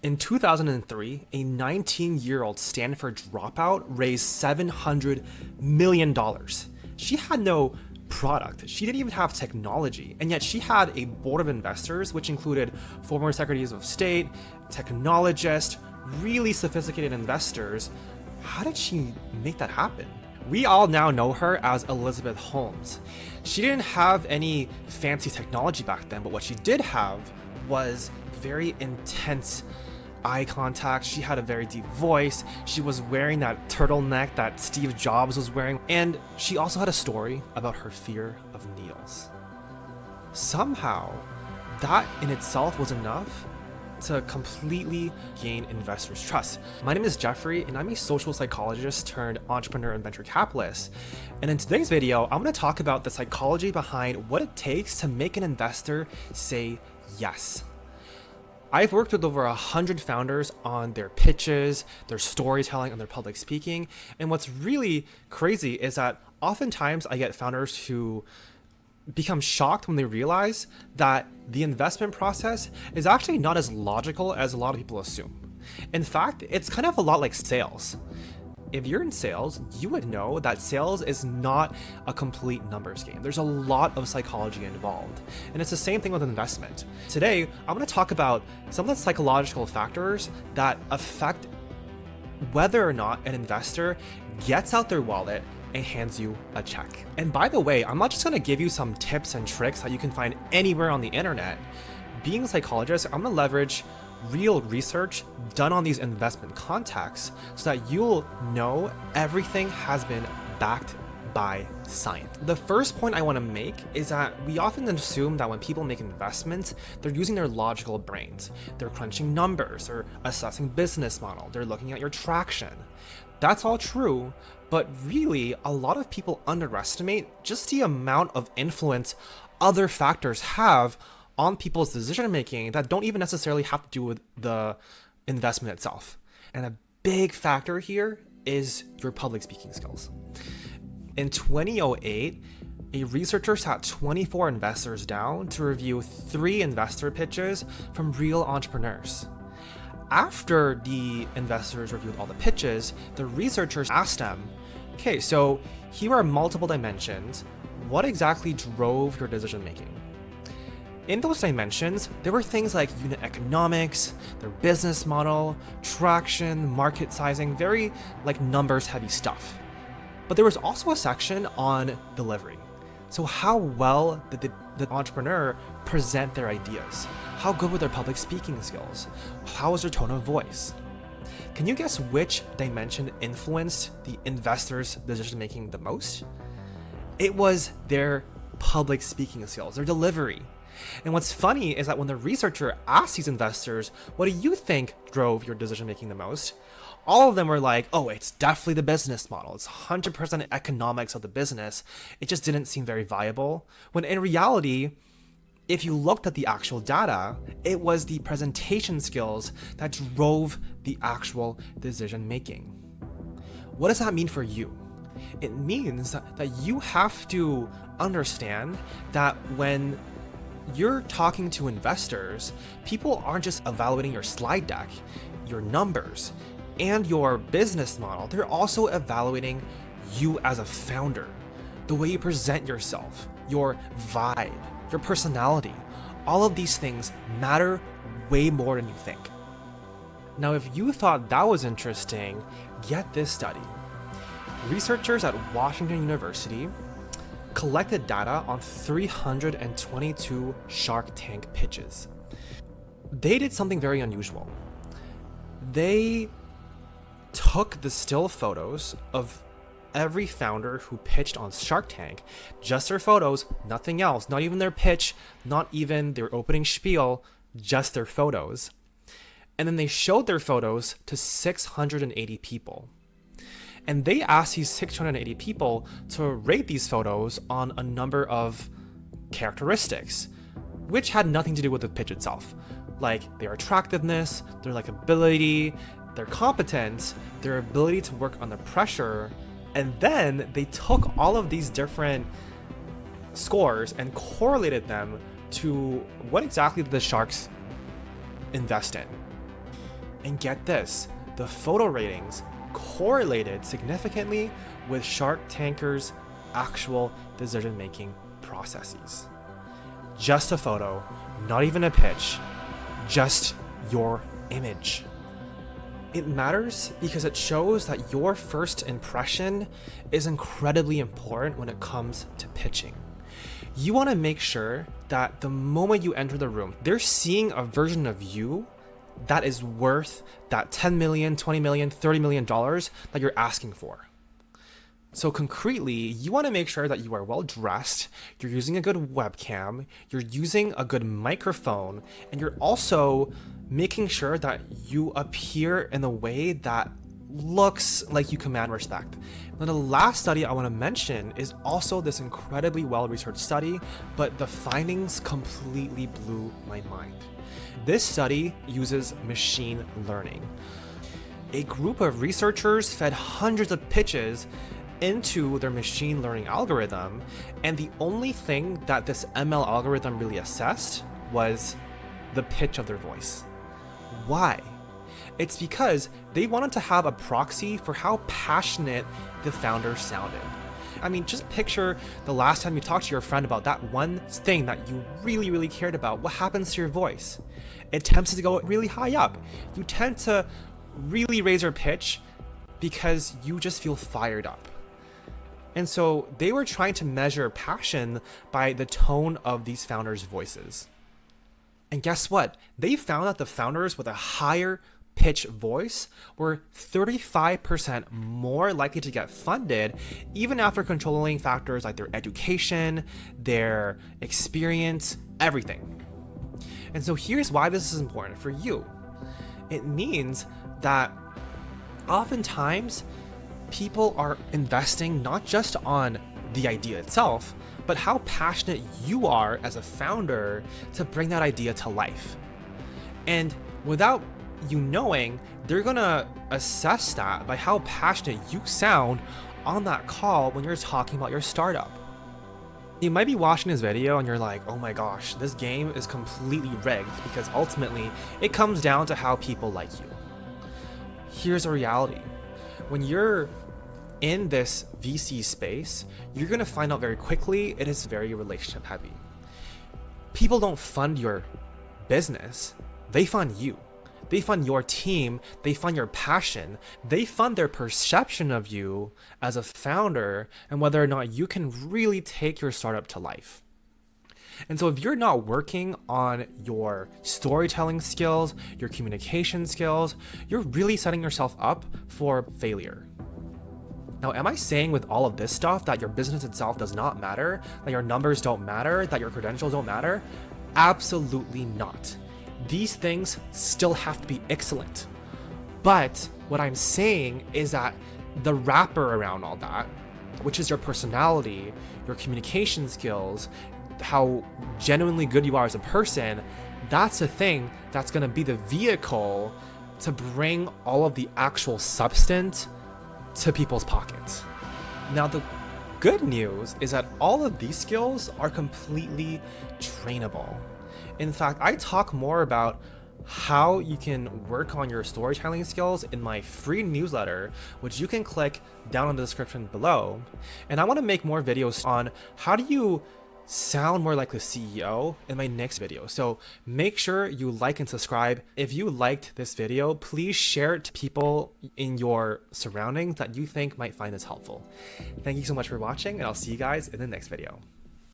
In 2003, a 19-year-old Stanford dropout raised $700 million. She had no product, she didn't even have technology, and yet she had a board of investors which included former secretaries of state, technologists, really sophisticated investors. How did she make that happen? We all now know her as Elizabeth Holmes. She didn't have any fancy technology back then, but what she did have was very intense eye contact. She had a very deep voice. She was wearing that turtleneck that Steve Jobs was wearing. And she also had a story about her fear of needles. Somehow, that in itself was enough to completely gain investors' trust. My name is Jeffrey, and I'm a social psychologist turned entrepreneur and venture capitalist. And in today's video, I'm going to talk about the psychology behind what it takes to make an investor say yes. I've worked with over 100 founders on their pitches, their storytelling, and their public speaking. And what's really crazy is that oftentimes I get founders who become shocked when they realize that the investment process is actually not as logical as a lot of people assume. In fact, it's kind of a lot like sales. If you're in sales, you would know that sales is not a complete numbers game. There's a lot of psychology involved. And it's the same thing with investment. Today, I'm going to talk about some of the psychological factors that affect whether or not an investor gets out their wallet and hands you a check. And by the way, I'm not just going to give you some tips and tricks that you can find anywhere on the internet. Being a psychologist, I'm going to leverage real research done on these investment contexts so that you'll know everything has been backed by science. The first point I want to make is that we often assume that when people make investments, they're using their logical brains. They're crunching numbers, or assessing business model, they're looking at your traction. That's all true, but really a lot of people underestimate just the amount of influence other factors have on people's decision making that don't even necessarily have to do with the investment itself. And a big factor here is your public speaking skills. In 2008, a researcher sat 24 investors down to review 3 investor pitches from real entrepreneurs. After the investors reviewed all the pitches, the researchers asked them, okay, so here are multiple dimensions. What exactly drove your decision making? In those dimensions, there were things like unit economics, their business model, traction, market sizing, very like numbers heavy stuff. But there was also a section on delivery. So how well did the entrepreneur present their ideas? How good were their public speaking skills? How was their tone of voice? Can you guess which dimension influenced the investor's decision making the most? It was their public speaking skills, their delivery. And what's funny is that when the researcher asked these investors, what do you think drove your decision making the most? All of them were like, oh, it's definitely the business model. It's 100% economics of the business. It just didn't seem very viable. When in reality, if you looked at the actual data, it was the presentation skills that drove the actual decision making. What does that mean for you? It means that you have to understand that when you're talking to investors, people aren't just evaluating your slide deck, your numbers, and your business model. They're also evaluating you as a founder, the way you present yourself, your vibe, your personality. All of these things matter way more than you think. Now, if you thought that was interesting, get this study. Researchers at Washington University collected data on 322 Shark Tank pitches. They did something very unusual. They took the still photos of every founder who pitched on Shark Tank, just their photos, nothing else, not even their pitch, not even their opening spiel, just their photos. And then they showed their photos to 680 people. And they asked these 680 people to rate these photos on a number of characteristics, which had nothing to do with the pitch itself, like their attractiveness, their likability, their competence, their ability to work under pressure. And then they took all of these different scores and correlated them to what exactly the sharks invest in. And get this, the photo ratings correlated significantly with Shark Tankers' actual decision-making processes. Just a photo, not even a pitch, just your image. It matters because it shows that your first impression is incredibly important when it comes to pitching. You want to make sure that the moment you enter the room, they're seeing a version of you that is worth that $10 million, $20 million, $30 million that you're asking for. So concretely, you want to make sure that you are well dressed, you're using a good webcam, you're using a good microphone, and you're also making sure that you appear in a way that looks like you command respect. Now, the last study I want to mention is also this incredibly well-researched study, but the findings completely blew my mind. This study uses machine learning. A group of researchers fed hundreds of pitches into their machine learning algorithm, and the only thing that this ML algorithm really assessed was the pitch of their voice. Why? It's because they wanted to have a proxy for how passionate the founder sounded. I mean, just picture the last time you talked to your friend about that one thing that you really, really cared about. What happens to your voice? It tends to go really high up. You tend to really raise your pitch because you just feel fired up. And so they were trying to measure passion by the tone of these founders' voices. And guess what? They found that the founders with a higher pitch voice were 35% more likely to get funded, even after controlling factors like their education, their experience, everything. And so here's why this is important for you. It means that oftentimes people are investing not just on the idea itself, but how passionate you are as a founder to bring that idea to life. And without you knowing, they're gonna assess that by how passionate you sound on that call when you're talking about your startup. You might be watching this video and you're like, oh my gosh, this game is completely rigged, because ultimately it comes down to how people like you. Here's a reality. When you're in this VC space, you're gonna find out very quickly it is very relationship heavy. People don't fund your business, they fund you. They fund your team, they fund your passion, they fund their perception of you as a founder and whether or not you can really take your startup to life. And so if you're not working on your storytelling skills, your communication skills, you're really setting yourself up for failure. Now, am I saying with all of this stuff that your business itself does not matter, that your numbers don't matter, that your credentials don't matter? Absolutely not. These things still have to be excellent. But what I'm saying is that the wrapper around all that, which is your personality, your communication skills, how genuinely good you are as a person, that's the thing that's going to be the vehicle to bring all of the actual substance to people's pockets. Now, the good news is that all of these skills are completely trainable. In fact, I talk more about how you can work on your storytelling skills in my free newsletter, which you can click down in the description below. And I want to make more videos on how do you sound more like the CEO in my next video. So make sure you like and subscribe. If you liked this video, please share it to people in your surroundings that you think might find this helpful. Thank you so much for watching, and I'll see you guys in the next video.